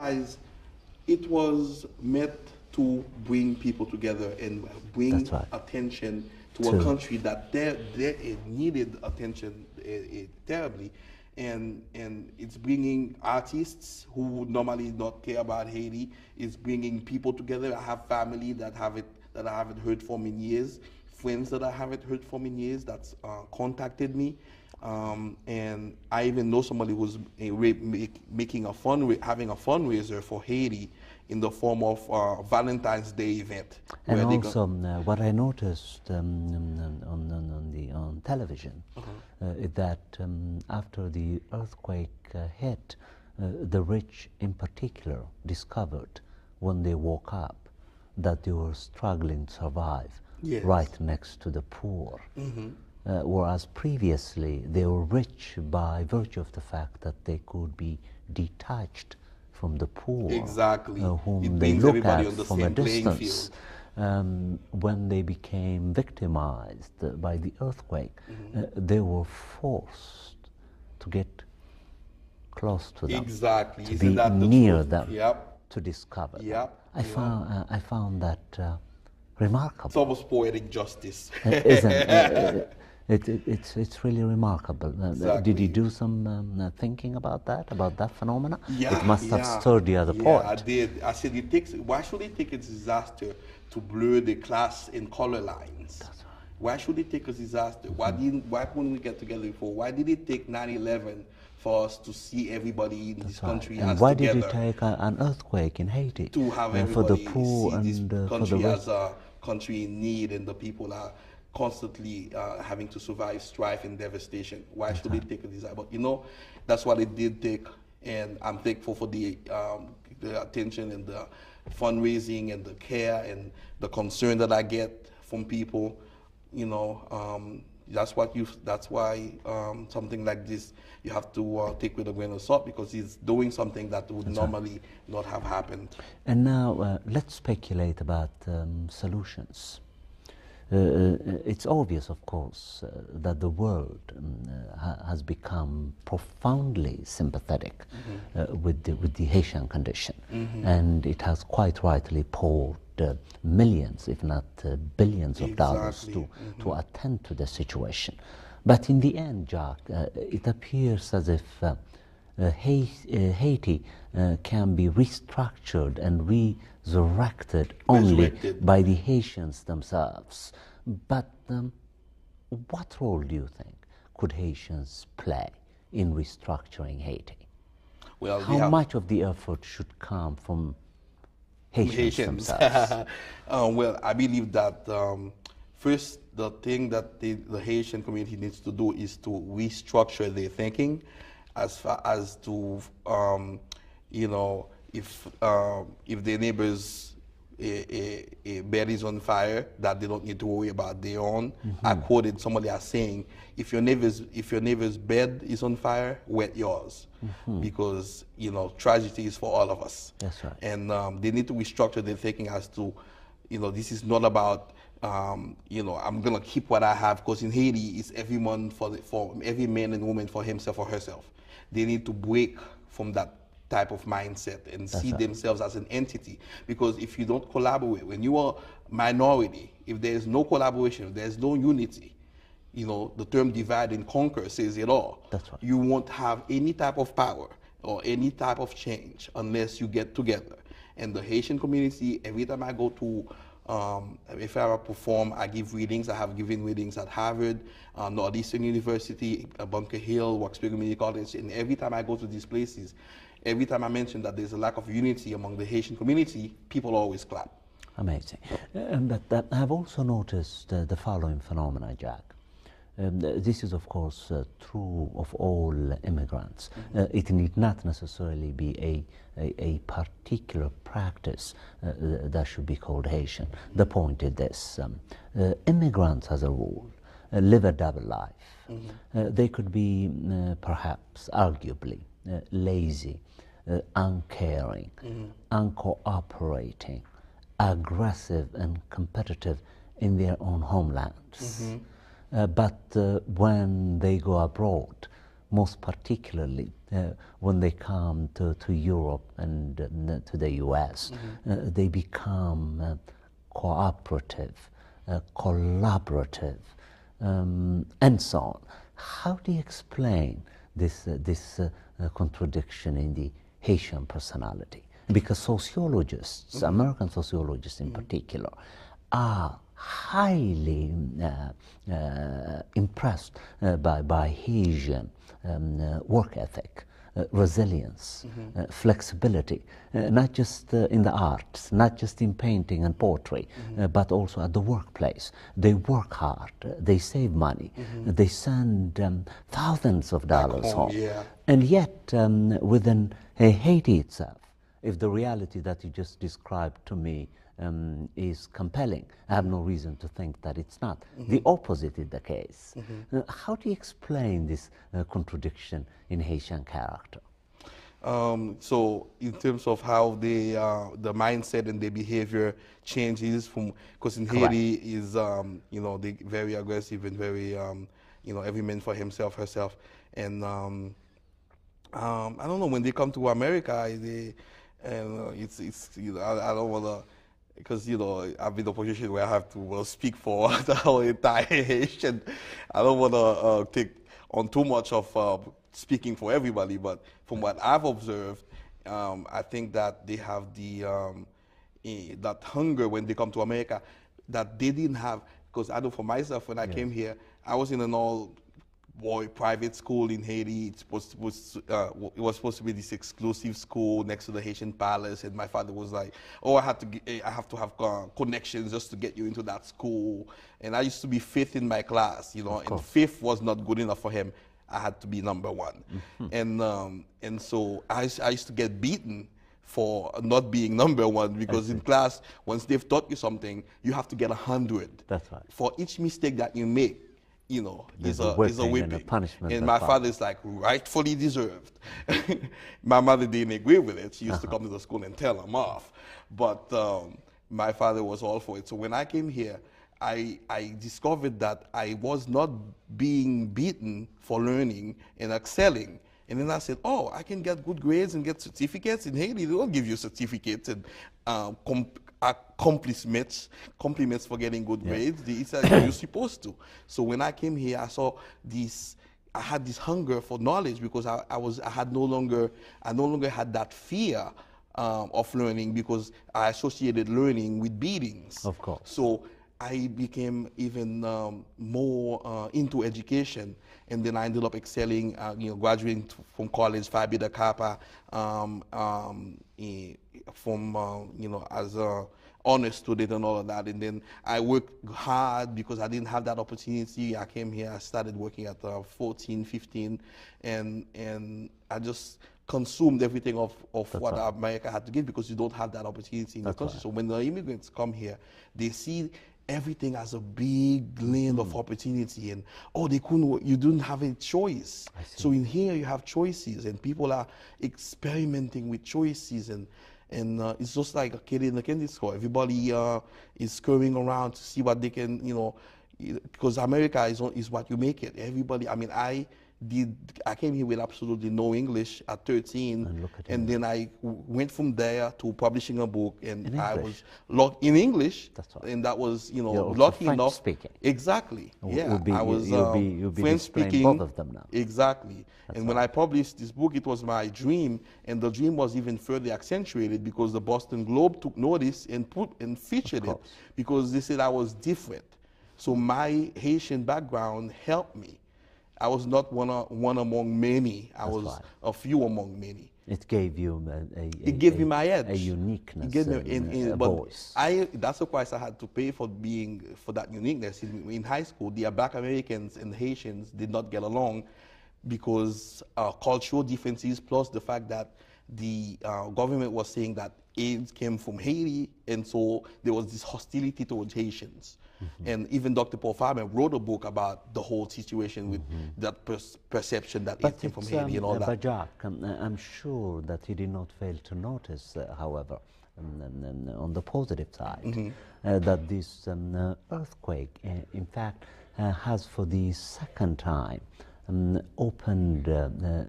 As it was meant to bring people together and bring That's right. attention to a country that it needed attention terribly, and it's bringing artists who would normally not care about Haiti. It's bringing people together. I have family that I haven't heard from in years, friends that I haven't heard from in years that's contacted me. And I even know somebody who's making having a fundraiser for Haiti in the form of Valentine's Day event. And also, what I noticed on television is that after the earthquake hit, the rich in particular discovered when they woke up that they were struggling to survive, Yes. right next to the poor. Whereas previously they were rich by virtue of the fact that they could be detached from the poor, Exactly. whom It they brings look everybody at on the from a same playing distance. When they became victimized by the earthquake, they were forced to get close to them, Exactly. to Isn't be that the near truth? them, Yep. to discover them. Yep. I found that remarkable. It's almost poetic justice. Isn't it's really remarkable. Did you Exactly. do some thinking about that phenomena? Yeah, It must have stirred the other yeah, poet. I did. I said, why should it take a disaster to blur the class and color lines? That's right. Why should it take a disaster? Why couldn't we get together before? Why did it take 9/11 for us to see everybody in this country And as why together? did it take an earthquake in Haiti To have for the everybody poor see this and for the country rich? as a country in need, and the people are constantly having to survive strife and devastation. Why should it take a disaster? But that's what it did take, and I'm thankful for the attention and the fundraising and the care and the concern that I get from people. That's why something like this you have to take with a grain of salt, because he's doing something that would normally not have happened. And now let's speculate about solutions. It's obvious, of course, that the world has become profoundly sympathetic with the Haitian condition, and it has quite rightly poured millions, if not billions of dollars to attend to the situation. But in the end, Jack, it appears as if Haiti can be restructured and resurrected only by the Haitians themselves. But what role do you think could Haitians play in restructuring Haiti? Well, how much of the effort should come from Haitians themselves? Well, I believe that first, the thing that the Haitian community needs to do is to restructure their thinking, as far as to if their neighbors a bed is on fire, that they don't need to worry about their own. I quoted somebody as saying, if your neighbor's bed is on fire, wet yours, because tragedy is for all of us. That's right. And they need to restructure their thinking as to, this is not about I'm gonna keep what I have, because in Haiti it's everyone for every man and woman for himself or herself. They need to break from that type of mindset and see themselves as an entity, because if you don't collaborate, when you are minority, if there is no collaboration, if there is no unity, the term divide and conquer says it all. That's right. You won't have any type of power or any type of change unless you get together. And the Haitian community, every time I go to if I perform, I give readings. I have given readings at Harvard, Northeastern University, Bunker Hill, Roxbury Community College, and every time I go to these places, every time I mention that there's a lack of unity among the Haitian community, people always clap. Amazing. But I've also noticed the following phenomena, Jack. This is, of course, true of all immigrants. It need not necessarily be a particular practice that should be called Haitian. The point is this. Immigrants, as a rule, live a double life. They could be, perhaps, arguably, lazy, uncaring, uncooperating, aggressive and competitive in their own homelands. But when they go abroad, most particularly when they come to Europe and to the US, they become cooperative, collaborative, and so on. How do you explain this contradiction in the Haitian personality? Because sociologists, American sociologists in particular, are highly impressed by Haitian work ethic, resilience, flexibility, not just in the arts, not just in painting and poetry, but also at the workplace. They work hard, they save money, they send thousands of dollars home. Yeah. And yet, within Haiti itself, if the reality that you just described to me is compelling, I have no reason to think that it's not. The opposite is the case. How do you explain this contradiction in Haitian character? So in terms of how they, the mindset and their behavior changes from, because in Haiti is, you know, they very aggressive and very, you know, every man for himself, herself. And I don't know, when they come to America, they, and it's you know, I don't want to, because, you know, I'm in a position where I have to speak for the whole entire Haitian. I don't want to take on too much of speaking for everybody, but from what I've observed, I think that they have the that hunger when they come to America that they didn't have, because I know for myself, when I came here, I was in an all-boy private school in Haiti. It was supposed to be this exclusive school next to the Haitian palace, and my father was like, "Oh, I have to have connections just to get you into that school." And I used to be fifth in my class, you know, and fifth was not good enough for him. I had to be number one, and so I used to get beaten for not being number one, because in class, once they've taught you something, you have to get 100. That's right. For each mistake that you make, you know, is a whipping. And a punishment. And my father's like, rightfully deserved. My mother didn't agree with it. She used to come to the school and tell him off. But my father was all for it. So when I came here, I discovered that I was not being beaten for learning and excelling. And then I said, oh, I can get good grades and get certificates. In Haiti, they don't give you certificates and compliments for getting good grades. It's like you're supposed to. So when I came here, I saw this. I had this hunger for knowledge, because I no longer had that fear of learning, because I associated learning with beatings. Of course. So I became even more into education, and then I ended up excelling, you know, graduating from college, Phi Beta Kappa, you know, as a honor student and all of that. And then I worked hard because I didn't have that opportunity. I came here, I started working at 14, 15, and I just consumed everything of what America had to give, because you don't have that opportunity in the country. So when the immigrants come here, they see everything as a big land of opportunity, and you didn't have a choice. So in here you have choices, and people are experimenting with choices, and it's just like a kid in a candy store. Everybody is scurrying around to see what they can, you know, because America is what you make it. Everybody, I mean, I came here with absolutely no English at 13, and then I went from there to publishing a book, and I was in English. That's right. And that was, you know, lucky enough. Speaking. Exactly. I was you'll be French speaking. Both of them now. Exactly. And when I published this book, it was my dream, and the dream was even further accentuated because the Boston Globe took notice and featured it, because they said I was different. So my Haitian background helped me. I was not one among many. I was a few among many. It gave you it gave me my edge. A uniqueness, it gave me a voice. That's the price I had to pay for that uniqueness. In high school, the Black Americans and Haitians did not get along because cultural differences, plus the fact that the government was saying that AIDS came from Haiti, and so there was this hostility towards Haitians. And even Dr. Paul Farmer wrote a book about the whole situation with that perception that it came from Haiti and all that. But Jack, I'm sure that he did not fail to notice, however, on the positive side, that this earthquake, in fact, has for the second time opened